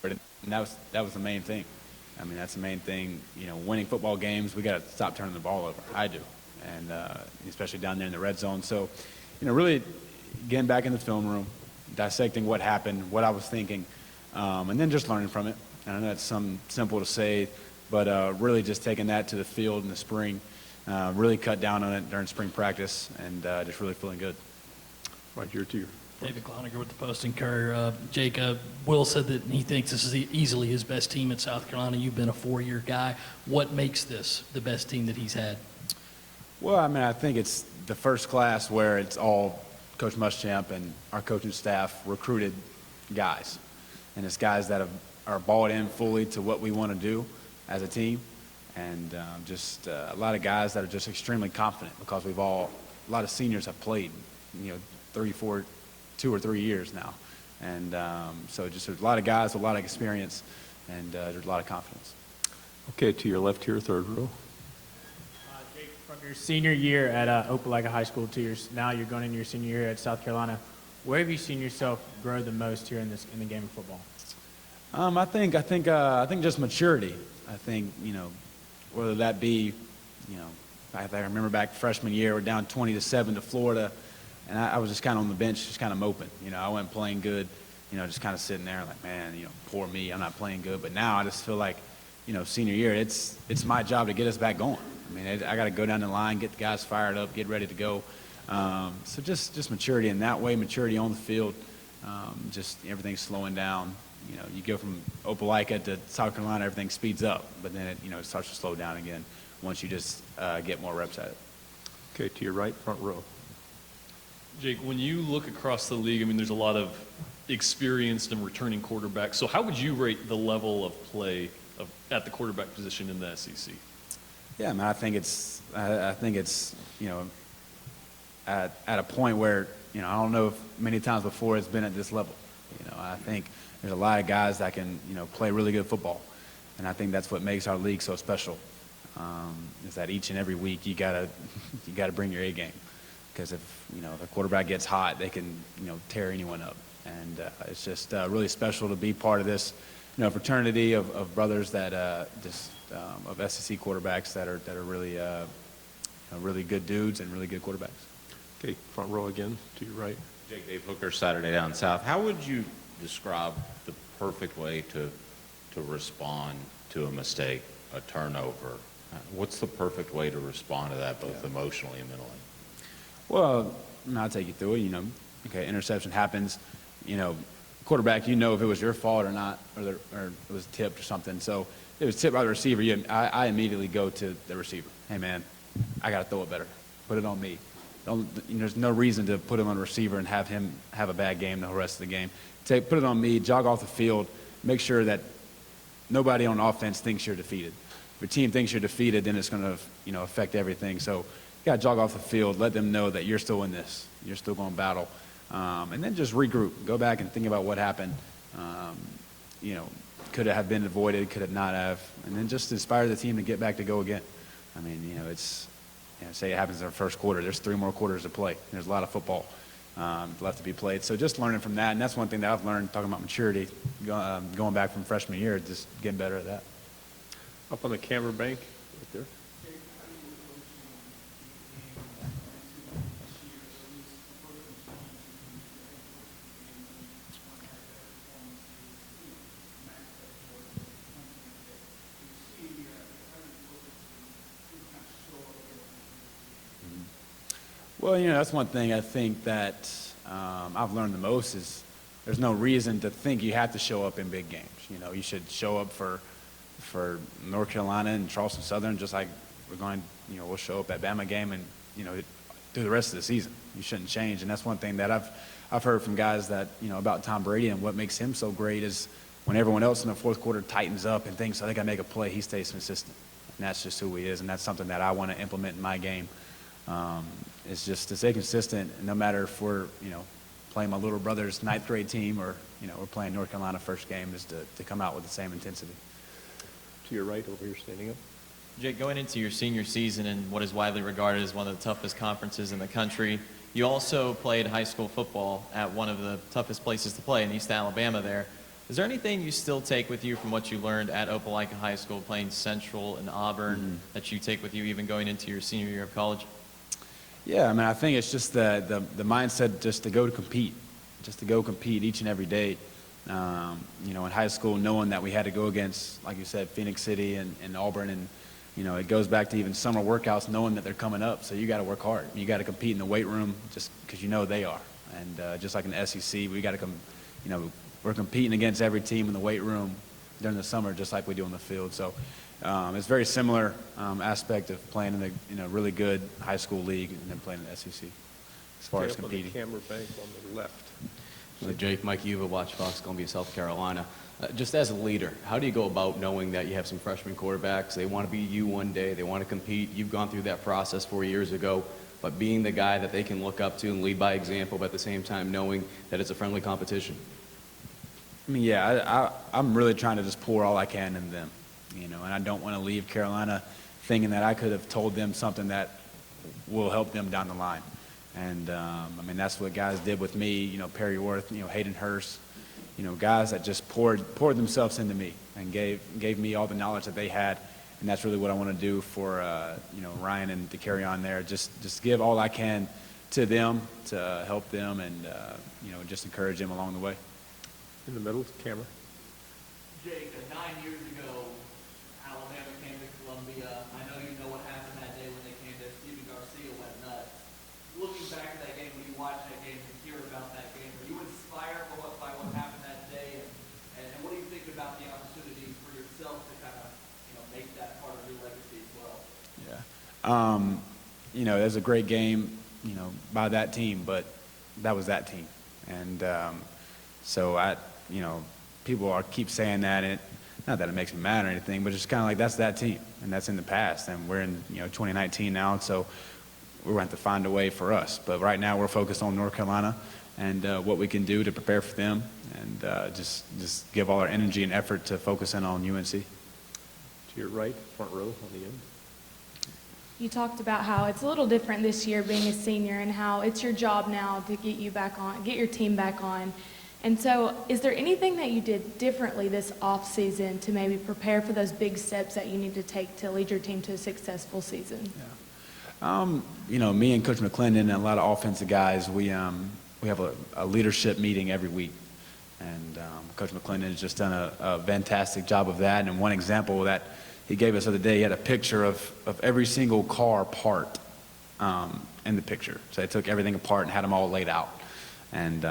And that was the main thing. I mean, that's the main thing. Winning football games, we got to stop turning the ball over. I do, and especially down there in the red zone. So, really getting back in the film room, dissecting what happened, what I was thinking, and then just learning from it. And I know that's simple to say, but really just taking that to the field in the spring, really cut down on it during spring practice, and just really feeling good. Right here to you. David Cloninger with the Post and Courier. Jake, Will said that he thinks this is easily his best team at South Carolina. You've been a 4-year guy. What makes this the best team that he's had? Well, I mean, I think it's the first class where it's all Coach Muschamp and our coaching staff recruited guys. And it's guys that are bought in fully to what we want to do as a team. And just a lot of guys that are just extremely confident because a lot of seniors have played, 2 or 3 years now. And so just there's a lot of guys with a lot of experience, and there's a lot of confidence. Okay, to your left here, third row. Jake, from your senior year at Opelika High School, 2 years now, you're going into your senior year at South Carolina. Where have you seen yourself grow the most here in the game of football? I think just maturity. I think whether that be I remember back freshman year, we're down 20-7 to Florida. And I was just kind of on the bench, just kind of moping. I wasn't playing good, just kind of sitting there like, man, poor me, I'm not playing good. But now I just feel like, senior year, it's my job to get us back going. I mean, I got to go down the line, get the guys fired up, get ready to go. So just maturity in that way, maturity on the field, just everything's slowing down. You go from Opelika to South Carolina, everything speeds up. But then it starts to slow down again once you just get more reps at it. Okay, to your right, front row. Jake, when you look across the league, I mean, there's a lot of experienced and returning quarterbacks. So how would you rate the level of play at the quarterback position in the SEC? Yeah, man, I think it's at a point where, I don't know if many times before it's been at this level. I think there's a lot of guys that can, play really good football. And I think that's what makes our league so special, is that each and every week you gotta bring your A game. Because if the quarterback gets hot, they can tear anyone up, and it's just really special to be part of this fraternity of brothers that of SEC quarterbacks that are really really good dudes and really good quarterbacks. Okay, front row again to your right. Jake, Dave Hooker, Saturday Down South. How would you describe the perfect way to respond to a mistake, a turnover? What's the perfect way to respond to that, both emotionally and mentally? Well, I'll take you through it. Okay, interception happens. Quarterback, if it was your fault or not, or it was tipped or something. So if it was tipped by the receiver, I immediately go to the receiver. Hey, man, I got to throw it better. Put it on me. There's no reason to put him on the receiver and have him have a bad game the whole rest of the game. Put it on me, jog off the field, make sure that nobody on offense thinks you're defeated. If your team thinks you're defeated, then it's going to affect everything. So you got to jog off the field, let them know that you're still in this. You're still going to battle. And then just regroup. Go back and think about what happened. Could it have been avoided? Could it not have? And then just inspire the team to get back to go again. I mean, say it happens in the first quarter. There's 3 more quarters to play. There's a lot of football left to be played. So just learning from that. And that's one thing that I've learned talking about maturity, going back from freshman year, just getting better at that. Up on the camera bank, right there. Well, that's one thing I think that I've learned the most is there's no reason to think you have to show up in big games. You should show up for North Carolina and Charleston Southern, just like we'll show up at Bama game and through the rest of the season. You shouldn't change, and that's one thing that I've heard from guys that about Tom Brady, and what makes him so great is when everyone else in the fourth quarter tightens up and thinks, I think I make a play, he stays consistent, and that's just who he is, and that's something that I want to implement in my game. It's just to stay consistent, no matter if we're playing my little brother's 9th grade team or we're playing North Carolina first game, is to come out with the same intensity. To your right over here, standing up. Jake, going into your senior season in what is widely regarded as one of the toughest conferences in the country, you also played high school football at one of the toughest places to play in East Alabama there. Is there anything you still take with you from what you learned at Opelika High School, playing Central and Auburn, that you take with you even going into your senior year of college? Yeah, I mean, I think it's just the mindset just to go to compete, just to go compete each and every day. You know, in high school, knowing that we had to go against, like you said, Phoenix City and Auburn, and you know, it goes back to even summer workouts, knowing that they're coming up. So you got to work hard. You got to compete in the weight room just because you know they are. And just like in the SEC, we got to come. You know, we're competing against every team in the weight room during the summer, just like we do on the field. So it's very similar aspect of playing in a really good high school league and then playing in the SEC as far as Okay, up competing. on the camera bank on the left. So Jake, Mike Yuva, Watch Fox, Columbia, South Carolina. Just as a leader, how do you go about knowing that you have some freshman quarterbacks? They want to be you one day. They want to compete. You've gone through that process 4 years ago. But being the guy that they can look up to and lead by example, but at the same time knowing that it's a friendly competition. I mean, yeah, I'm really trying to just pour all I can into them, you know, and I don't want to leave Carolina thinking that I could have told them something that will help them down the line. And, I mean, that's what guys did with me, you know, Perry Worth, you know, Hayden Hurst, you know, guys that just poured themselves into me and gave me all the knowledge that they had. And that's really what I want to do for, you know, Ryan and to carry on there. Just give all I can to them to help them and, you know, just encourage them along the way. In the middle, camera. Jake, 9 years ago, Alabama came to Columbia. I know you know what happened that day when they came to Stephen Garcia went nuts. Looking back at that game, when you watch that game and hear about that game, were you inspired by what happened that day? And what do you think about the opportunity for yourself to kind of, you know, make that part of your legacy as well? Yeah. You know, it was a great game, you know, by that team, but that was that team. And so you know, people keep saying that, and not that it makes me mad or anything, but it's kind of like that's that team, and that's in the past, and we're in, you know, 2019 now, so we're going to have to find a way for us. But right now we're focused on North Carolina and what we can do to prepare for them, and just give all our energy and effort to focus in on UNC. To your right, front row on the end. You talked about how it's a little different this year being a senior and how it's your job now to get your team back on. And so is there anything that you did differently this off season to maybe prepare for those big steps that you need to take to lead your team to a successful season? You know, me and Coach McClendon and a lot of offensive guys, we have a leadership meeting every week. And Coach McClendon has just done a fantastic job of that. And one example that he gave us the other day, he had a picture of every single car part in the picture. So they took everything apart and had them all laid out. And,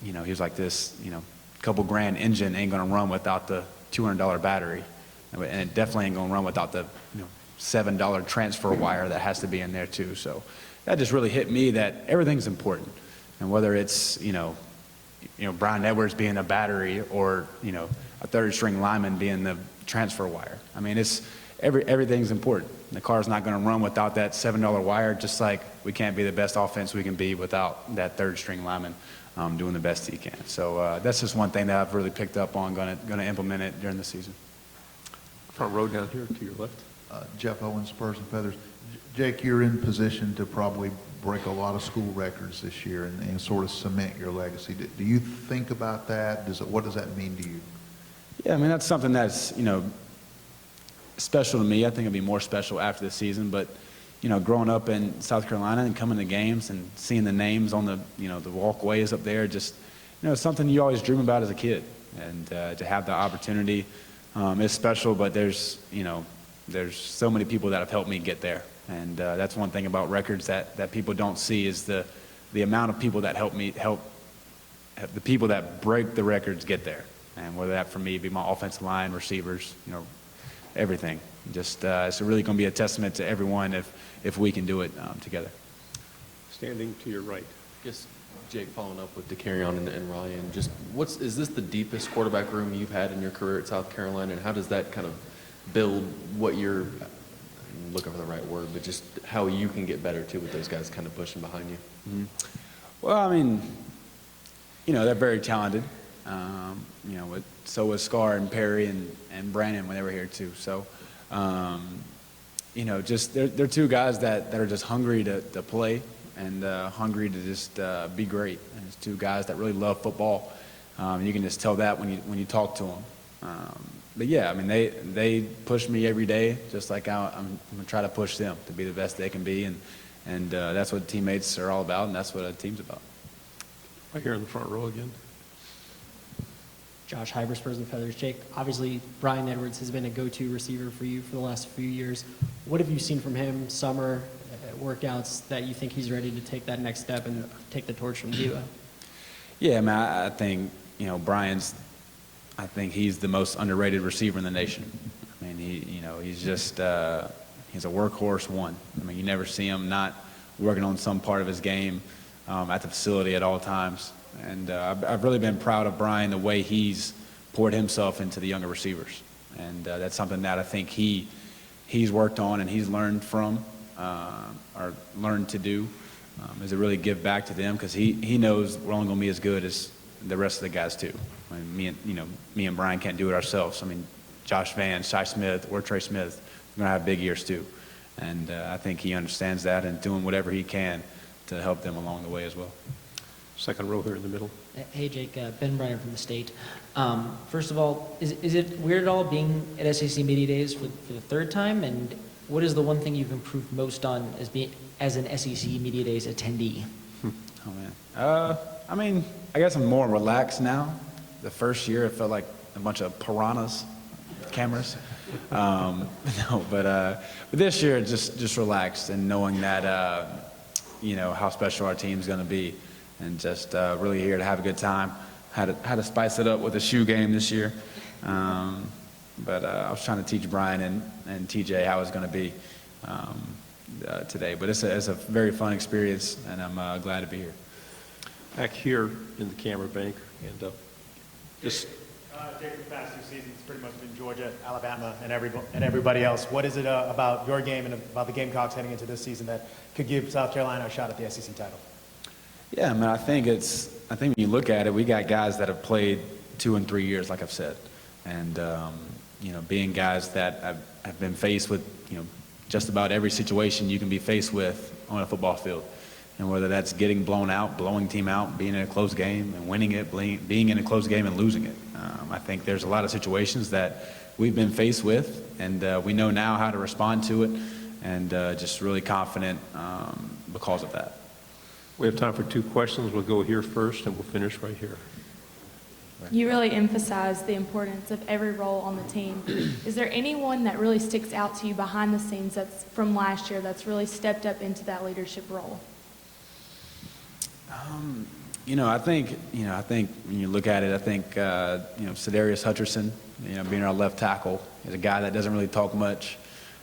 you know, he was like, this, you know, couple grand engine ain't going to run without the $200 battery. And it definitely ain't going to run without the, you know, $7 transfer wire that has to be in there too. So that just really hit me that everything's important. And whether it's, you know, Brian Edwards being a battery or, you know, a third string lineman being the transfer wire. I mean, everything's important. The car's not going to run without that $7 wire, just like we can't be the best offense we can be without that third string lineman doing the best he can. So that's just one thing that I've really picked up on, going to implement it during the season. Front row down here to your left. Jeff Owens, Spurs and Feathers. Jake, you're in position to probably break a lot of school records this year and sort of cement your legacy. Do you think about that? What does that mean to you? Yeah, I mean, that's something that's, you know, special to me. I think it'll be more special after the season. But, you know, growing up in South Carolina and coming to games and seeing the names on the, you know, the walkways up there, just, you know, it's something you always dream about as a kid. And to have the opportunity is special, but there's, you know, there's so many people that have helped me get there. And that's one thing about records that people don't see is the amount of people that help the people that break the records get there. And whether that for me be my offensive line, receivers, you know, everything. Just it's really going to be a testament to everyone if we can do it together. Standing to your right. Just Jake, following up with DeCarrion and Ryan, just is this the deepest quarterback room you've had in your career at South Carolina, and how does that kind of build what you're, I'm looking for the right word, but just how you can get better too with those guys kind of pushing behind you? Mm-hmm. Well, I mean, you know, they're very talented. You know, so was Scar and Perry and Brandon when they were here too. So, you know, just they're two guys that are just hungry to play and hungry to just be great. And it's two guys that really love football. You can just tell that when you talk to them. But yeah, I mean, they push me every day, just like I'm going to try to push them to be the best they can be, and that's what teammates are all about, and that's what a team's about. Right here in the front row again. Josh Hybers, Spurs and Feathers. Jake, obviously Brian Edwards has been a go-to receiver for you for the last few years. What have you seen from him, summer workouts, that you think he's ready to take that next step and take the torch from Diva? Yeah, man, I think, I think he's the most underrated receiver in the nation. I mean, he's just, he's a workhorse one. I mean, you never see him not working on some part of his game at the facility at all times. And I've really been proud of Brian, the way he's poured himself into the younger receivers. And that's something that I think he's worked on and he's learned from, or learned to do, is to really give back to them, because he knows we're only going to be as good as the rest of the guys too. I mean, me and Brian can't do it ourselves. I mean, Josh Van, Shai Smith, or Trey Smith are going to have big years too. And I think he understands that and doing whatever he can to help them along the way as well. Second row here in the middle. Hey, Jake, Ben Brenner from the state. First of all, is it weird at all being at SEC Media Days for the third time? And what is the one thing you've improved most on as an SEC Media Days attendee? Oh, man. I mean, I guess I'm more relaxed now. The first year, it felt like a bunch of piranhas, cameras. But this year, just relaxed and knowing that, how special our team's going to be, and just really here to have a good time. Had to spice it up with a shoe game this year. But I was trying to teach Brian and TJ how it's going to be today. But it's a very fun experience, and I'm glad to be here. Back here in the camera bank, and just Jake, the past 2 seasons, pretty much been Georgia, Alabama, and everybody else. What is it about your game and about the Gamecocks heading into this season that could give South Carolina a shot at the SEC title? Yeah, man, I think when you look at it, we got guys that have played 2 and 3 years, like I've said. And, being guys that have been faced with, just about every situation you can be faced with on a football field. And whether that's getting blown out, blowing team out, being in a close game and winning it, being in a close game and losing it. I think there's a lot of situations that we've been faced with, and we know now how to respond to it, and just really confident because of that. we have time for 2 questions. We'll go here first, and we'll finish right here. You really emphasize the importance of every role on the team. Is there anyone that really sticks out to you behind the scenes that's from last year that's really stepped up into that leadership role? I think when you look at it, I think, Cedarius Hutcherson, being our left tackle, is a guy that doesn't really talk much,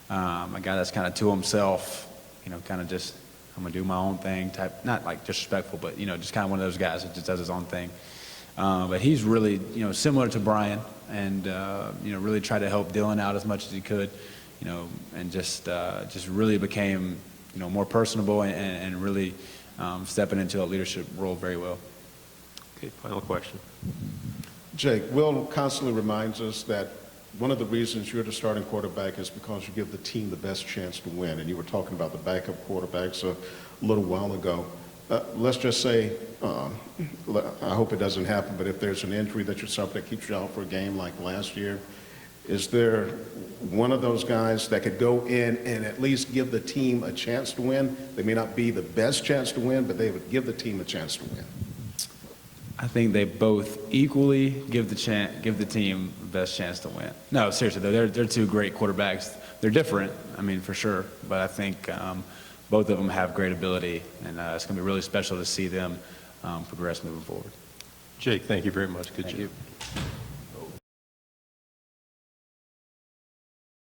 a guy that's kind of to himself, kind of just, I'm going to do my own thing type, not like disrespectful, but, just kind of one of those guys that just does his own thing. But he's really, similar to Brian, and, really tried to help Dylan out as much as he could, and just really became, more personable and really stepping into a leadership role very well. Okay, final question. Jake, Will constantly reminds us that one of the reasons you're the starting quarterback is because you give the team the best chance to win. And you were talking about the backup quarterbacks a little while ago. Let's just say, I hope it doesn't happen, but if there's an injury that keeps you out for a game like last year, is there one of those guys that could go in and at least give the team a chance to win? They may not be the best chance to win, but they would give the team a chance to win. I think they both equally give the team the best chance to win. No, seriously, though, they're 2 great quarterbacks. They're different, for sure, but I think both of them have great ability, and it's going to be really special to see them progress moving forward. Jake, thank you very much. Good job. Thank you.